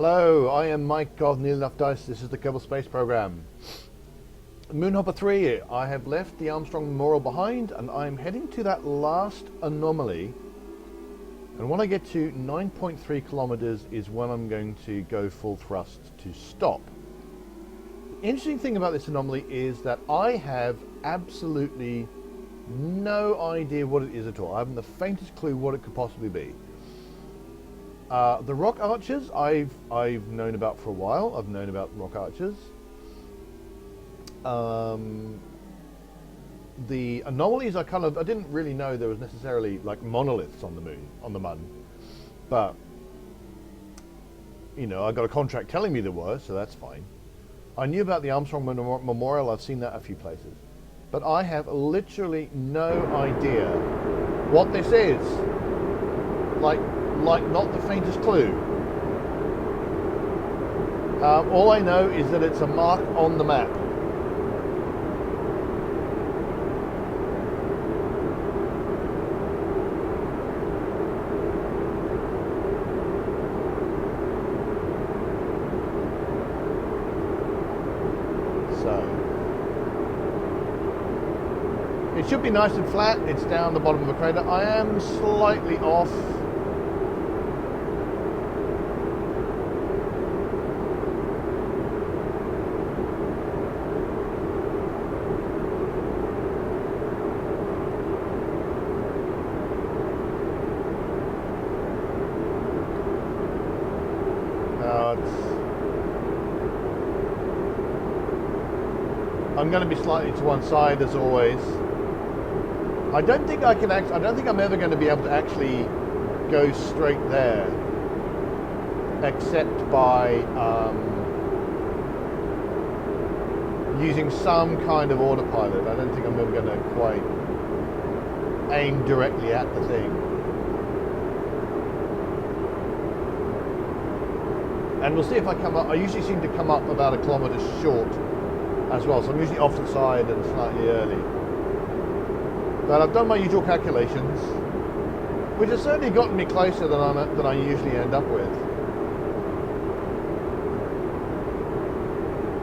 Hello, I am Mike of Nearly Enough Dice. This is the Kerbal Space Program. Moonhopper 3, I have left the Armstrong Memorial behind and I'm heading to that last anomaly. And when I get to 9.3 kilometers is when I'm going to go full thrust to stop. The interesting thing about this anomaly is that I have absolutely no idea what it is at all. I haven't the faintest clue what it could possibly be. The rock archers I've known about for a while. I've known about rock archers. The anomalies I didn't really know there was necessarily like monoliths on the moon, on the Mun, but you know, I got a contract telling me there were, so that's fine. I knew about the Armstrong Memorial. I've seen that a few places, but I have literally no idea what this is. Like not the faintest clue. All I know is that it's a mark on the map. So it should be nice and flat. It's down the bottom of the crater. I am slightly off. I'm going to be slightly to one side as always. I don't think I can I don't think I'm ever going to be able to actually go straight there, except by using some kind of autopilot. I don't think I'm ever going to quite aim directly at the thing. And we'll see if I come up. I usually seem to come up about 1 kilometer short as well, so I'm usually off the side and slightly early. But I've done my usual calculations, which has certainly gotten me closer than I usually end up with.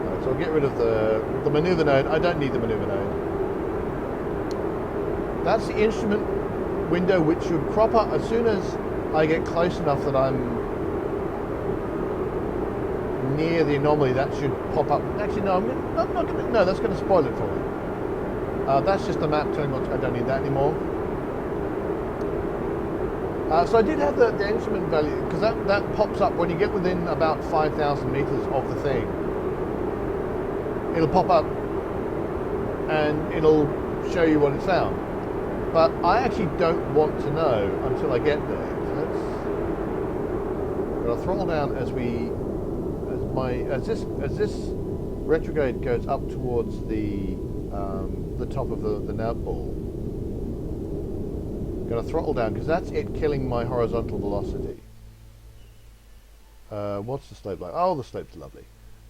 Right, so I'll get rid of the maneuver node. I don't need the maneuver node. That's the instrument window, which should crop up as soon as I get close enough that I'm near the anomaly. That should pop up. Actually, no, I'm not going to. No, that's going to spoil it for me. That's just the map telling me I don't need that anymore. So I did have the instrument value, because that pops up when you get within about 5,000 meters of the thing. It'll pop up and it'll show you what it's found. But I actually don't want to know until I get there. So I'll throttle down as this retrograde goes up towards the top of the nav ball. I'm going to throttle down because that's it killing my horizontal velocity. What's the slope like? Oh, the slope's lovely.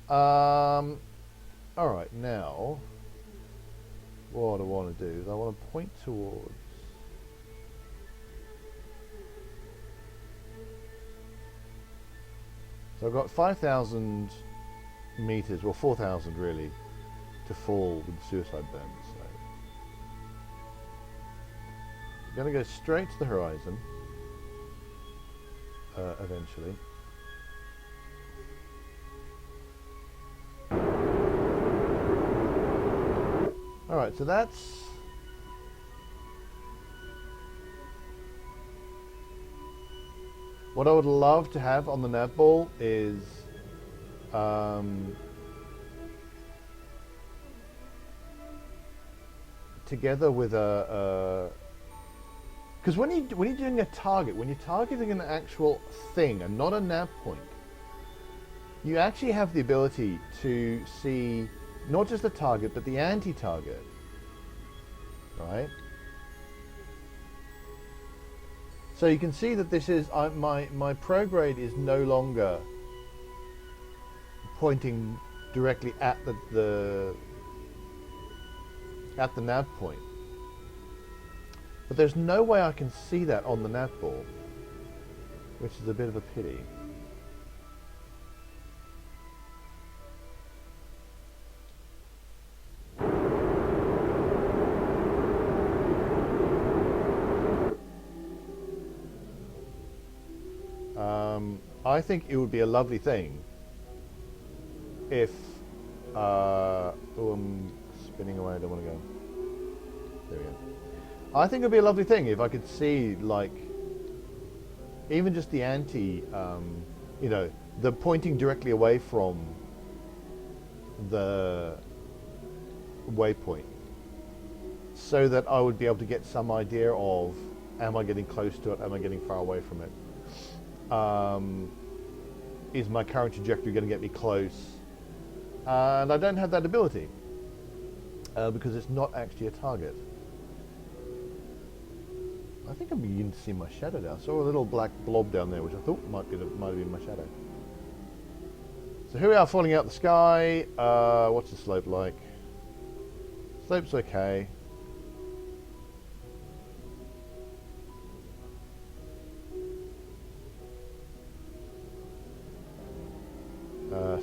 All right, now what I want to do is I want to point towards. So I've got 5,000 meters, well 4,000 really, to fall with the suicide burn. So I'm going to go straight to the horizon eventually. All right, so that's what I would love to have on the nav ball is together with because when you're doing a target, when you're targeting an actual thing and not a nav point, you actually have the ability to see not just the target but the anti-target, right? So you can see that this is my prograde is no longer pointing directly at the nav point. But there's no way I can see that on the nav ball, which is a bit of a pity. I think it would be a lovely thing if oh, I'm spinning away, I don't want to go. There we go. I think it would be a lovely thing if I could see, like, even just the you know, the pointing directly away from the waypoint, so that I would be able to get some idea of, am I getting close to it, am I getting far away from it? Is my current trajectory going to get me close? And I don't have that ability because it's not actually a target. I think I'm beginning to see my shadow now. I saw a little black blob down there, which I thought might have been my shadow. So here we are, falling out the sky. What's the slope like? Slope's okay.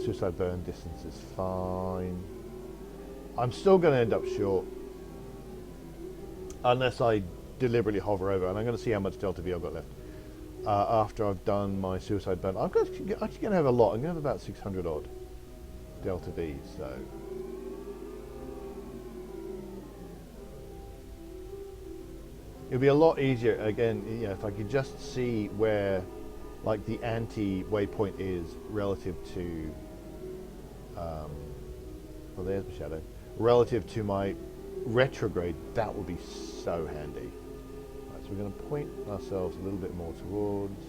Suicide burn distance is fine. I'm still going to end up short unless I deliberately hover over, and I'm going to see how much delta V I've got left after I've done my suicide burn. I'm actually going to have a lot. I'm going to have about 600 odd delta V, so it'll be a lot easier again, you know, if I could just see where, like, the anti-waypoint is relative to well, there's my shadow, relative to my retrograde. That would be so handy. Right, so we're going to point ourselves a little bit more towards.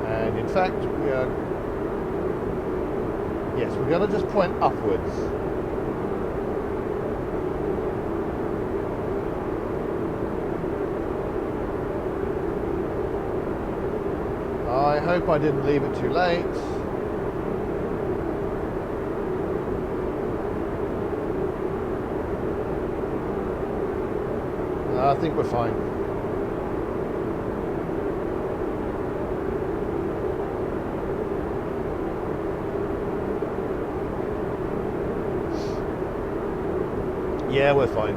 And in fact, we are, yes, we're going to just point upwards. I hope I didn't leave it too late. I think we're fine. Yeah, we're fine.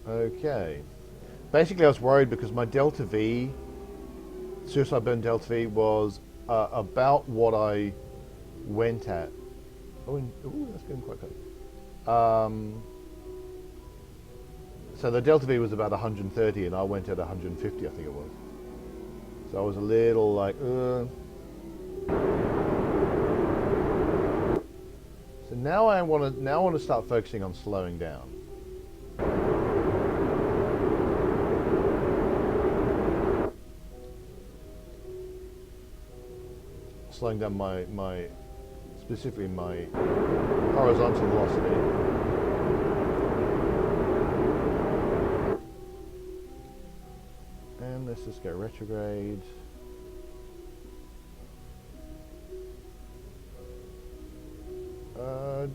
Okay. Basically, I was worried because my delta V, suicide burn delta V, was about what I went at. Oh, that's going quite close. So the delta V was about 130, and I went at 150, I think it was. So I was a little like, So now I want to start focusing on slowing down. Slowing down specifically my horizontal velocity. And let's just go retrograde.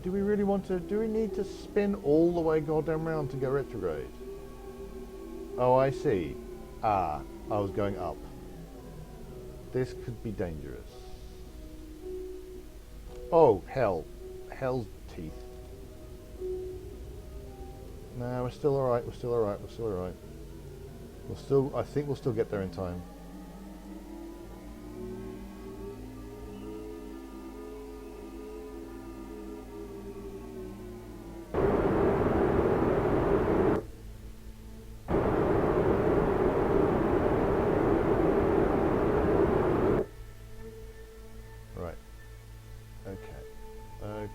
Do we really want to, do we need to spin all the way goddamn round to go retrograde? Oh, I see. I was going up. This could be dangerous. Oh, hell. Hell's teeth. No, we're still alright, we're still alright, we're still alright. I think we'll still get there in time. Right. Okay. Okay.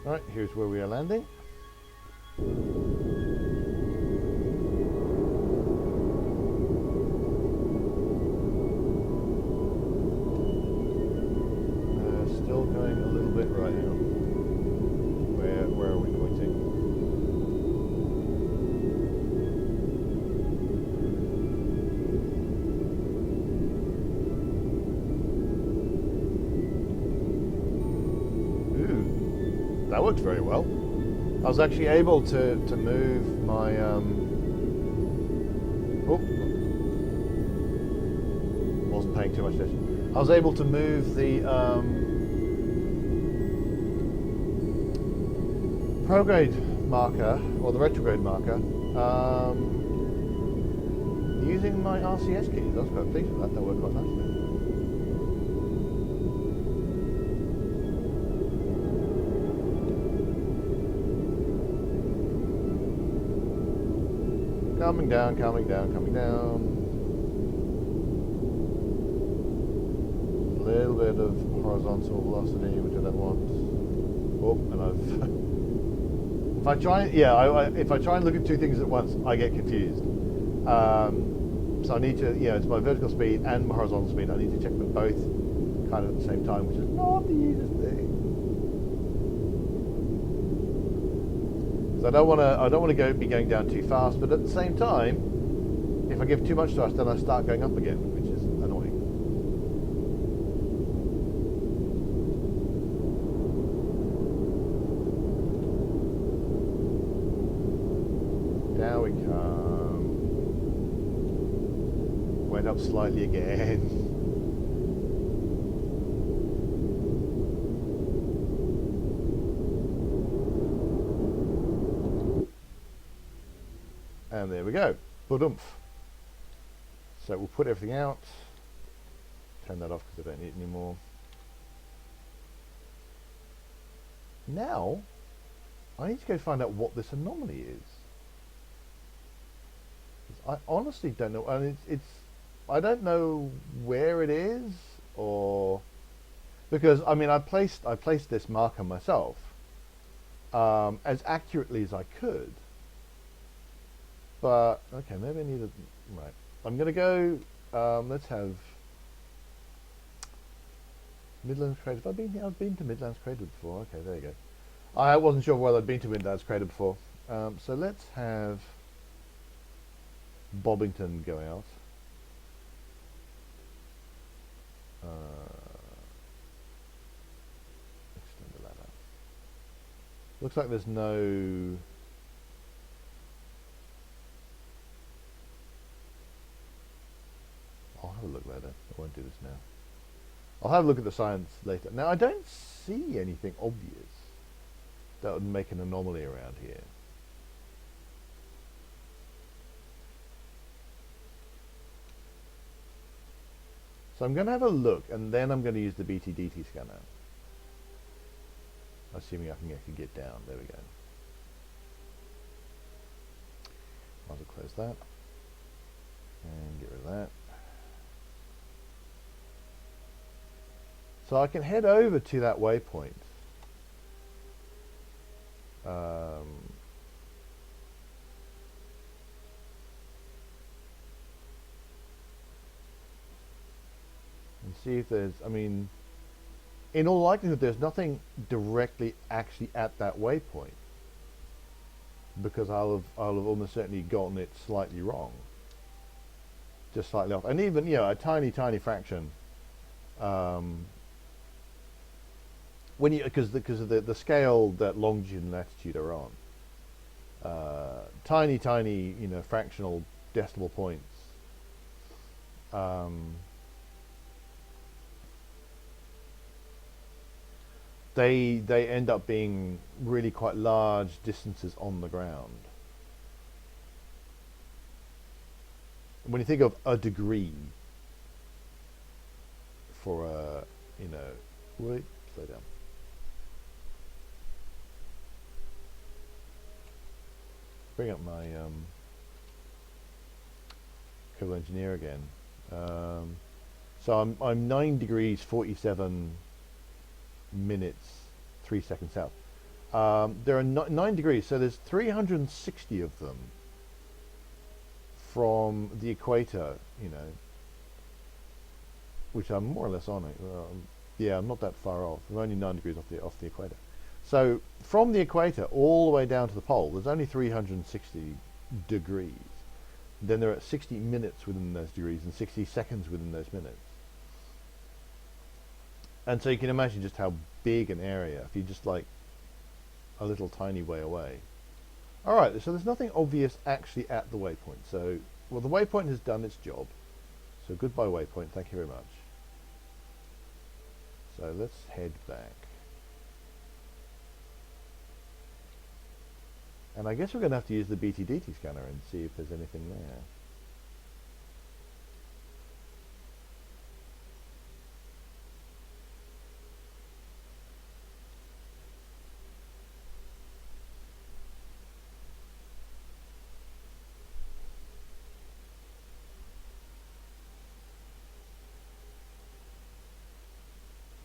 Right, here's where we are landing. Still going a little bit right now. Where are we pointing? works very well. I was actually able to move my wasn't paying too much attention. I was able to move the prograde marker, or the retrograde marker, using my RCS keys. I was quite pleased with that. That worked quite nicely. Coming down, coming down, coming down. A little bit of horizontal velocity, which I don't want. Oh, and I've... if I try, if I try and look at two things at once, I get confused. So I need to, it's my vertical speed and my horizontal speed. I need to check them both kind of at the same time, which is not the easiest thing. Because I don't want to be going down too fast, but at the same time, if I give too much thrust, then I start going up again, which is annoying. Down we come. Went up slightly again. And there we go. Ba-dumph. So we'll put everything out. Turn that off because I don't need it anymore. Now, I need to go find out what this anomaly is. I honestly don't know. I mean, I don't know where it is, or because I mean I placed this marker myself as accurately as I could. But okay, maybe I need a right. I'm gonna go. Let's have Midlands Crater. Have I been here? I've been to Midlands Crater before. Okay, there you go. I wasn't sure whether I'd been to Midlands Crater before. So let's have Bobbington go out. Extend the ladder. Looks like there's no... I'll have a look later. I won't do this now. I'll have a look at the science later. Now, I don't see anything obvious that would make an anomaly around here. So I'm going to have a look, and then I'm going to use the BTDT scanner. Assuming I can actually get down. There we go. Might as well close that. And get rid of that. So I can head over to that waypoint. And see if there's, I mean, in all likelihood there's nothing directly actually at that waypoint, because I'll have almost certainly gotten it slightly wrong, just slightly off, and even a tiny fraction. When you because of the scale that longitude and latitude are on, tiny fractional decimal points. They end up being really quite large distances on the ground. When you think of a degree for a, wait, slow down. Bring up my Kerbal engineer again. So I'm 9 degrees 47 minutes 3 seconds south. There are 9 degrees, so there's 360 of them from the equator, which I'm more or less on it. Yeah, I'm not that far off. I'm only 9 degrees off the equator. So from the equator all the way down to the pole, there's only 360 degrees. Then there are 60 minutes within those degrees and 60 seconds within those minutes. And so you can imagine just how big an area, if you just a little tiny way away. Alright, so there's nothing obvious actually at the waypoint. So, well, the waypoint has done its job. So goodbye waypoint, thank you very much. So let's head back. And I guess we're going to have to use the BTDT scanner and see if there's anything there.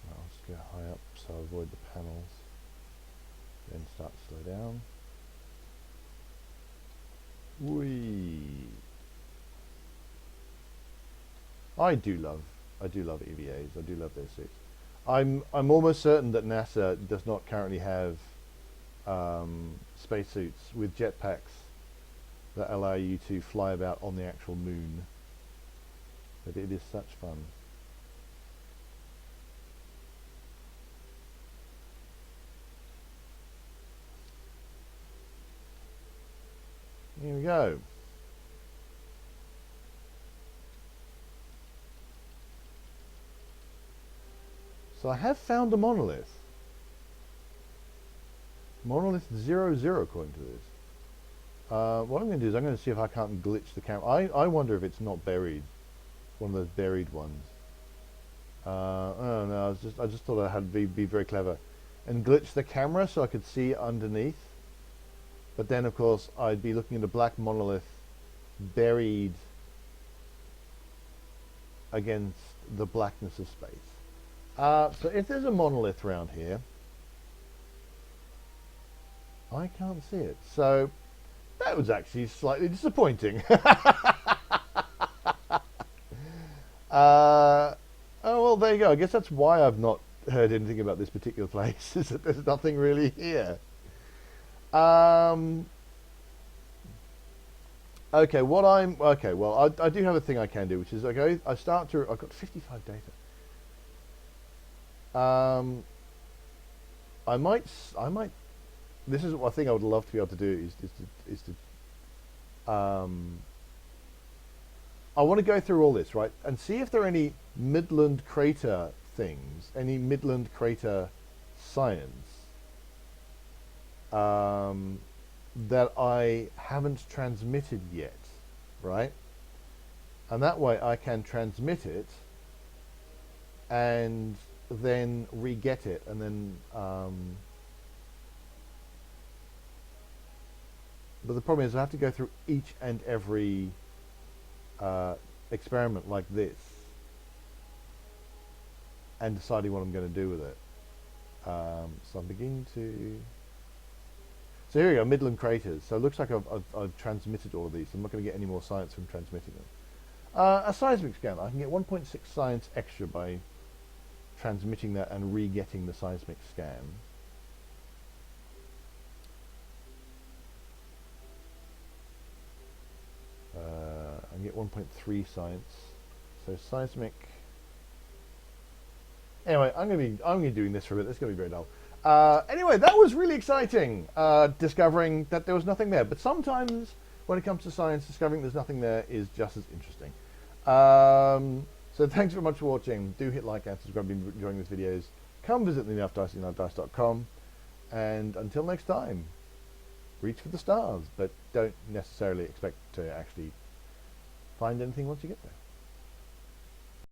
I'll just go high up so I avoid the panels. Then start to slow down. Whee! I do love EVAs. I do love those suits. I'm almost certain that NASA does not currently have spacesuits with jetpacks that allow you to fly about on the actual moon. But it is such fun. Here we go. So I have found a monolith. Monolith 00 according to this. What I'm going to do is I'm going to see if I can't glitch the camera. I wonder if it's not buried. One of those buried ones. Oh no, I just thought I had to be very clever. And glitch the camera so I could see underneath. But then, of course, I'd be looking at a black monolith buried against the blackness of space. So if there's a monolith around here, I can't see it. So that was actually slightly disappointing. Oh, well, there you go. I guess that's why I've not heard anything about this particular place, is that there's nothing really here. Okay, well, I do have a thing I can do, which is I start to, I've got 55 data. I might, this is one thing I would love to be able to do is to I want to go through all this, right, and see if there are any Midland crater things, any Midland crater science that I haven't transmitted yet, right? And that way I can transmit it and then re-get it, and then but the problem is I have to go through each and every experiment like this and deciding what I'm going to do with it. So I'm beginning to... So here we go, Midland craters. So it looks like I've transmitted all of these. I'm not going to get any more science from transmitting them. A seismic scan. I can get 1.6 science extra by transmitting that and re-getting the seismic scan. I can get 1.3 science. So seismic. Anyway, I'm going to be doing this for a bit. This is going to be very dull. Anyway, that was really exciting, discovering that there was nothing there. But sometimes, when it comes to science, discovering there's nothing there is just as interesting. So thanks very much for watching. Do hit like and subscribe if you're enjoying these videos. Come visit the enoughdice.com. And until next time, reach for the stars, but don't necessarily expect to actually find anything once you get there.